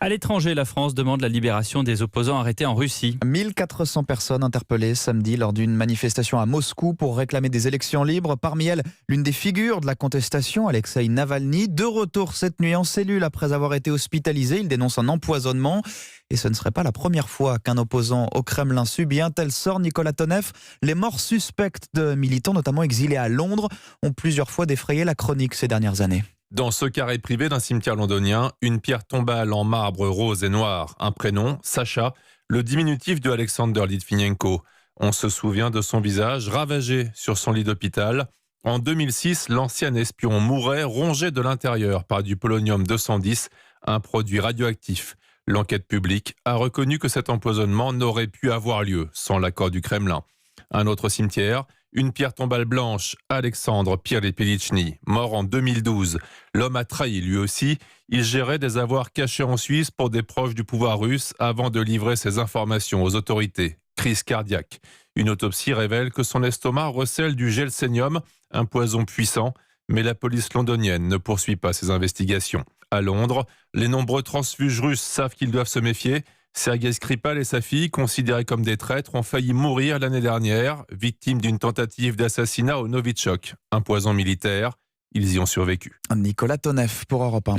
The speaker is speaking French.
À l'étranger, la France demande la libération des opposants arrêtés en Russie. 1400 personnes interpellées samedi lors d'une manifestation à Moscou pour réclamer des élections libres. Parmi elles, l'une des figures de la contestation, Alexeï Navalny, de retour cette nuit en cellule après avoir été hospitalisé. Il dénonce un empoisonnement. Et ce ne serait pas la première fois qu'un opposant au Kremlin subit un tel sort. Nicolas Tonev, les morts suspectes de militants, notamment exilés à Londres, ont plusieurs fois défrayé la chronique ces dernières années. Dans ce carré privé d'un cimetière londonien, une pierre tombale en marbre rose et noir, un prénom, Sacha, le diminutif de Alexander Litvinenko. On se souvient de son visage ravagé sur son lit d'hôpital. En 2006, l'ancien espion mourait rongé de l'intérieur par du polonium-210, un produit radioactif. L'enquête publique a reconnu que cet empoisonnement n'aurait pu avoir lieu sans l'accord du Kremlin. Un autre cimetière, une pierre tombale blanche, Alexandre Pirlepilichny, mort en 2012. L'homme a trahi lui aussi. Il gérait des avoirs cachés en Suisse pour des proches du pouvoir russe avant de livrer ses informations aux autorités. Crise cardiaque. Une autopsie révèle que son estomac recèle du gelsénium, un poison puissant, mais la police londonienne ne poursuit pas ses investigations. À Londres, les nombreux transfuges russes savent qu'ils doivent se méfier. Sergei Skripal et sa fille, considérés comme des traîtres, ont failli mourir l'année dernière, victimes d'une tentative d'assassinat au Novichok, un poison militaire. Ils y ont survécu. Nicolas Tonev pour Europe 1.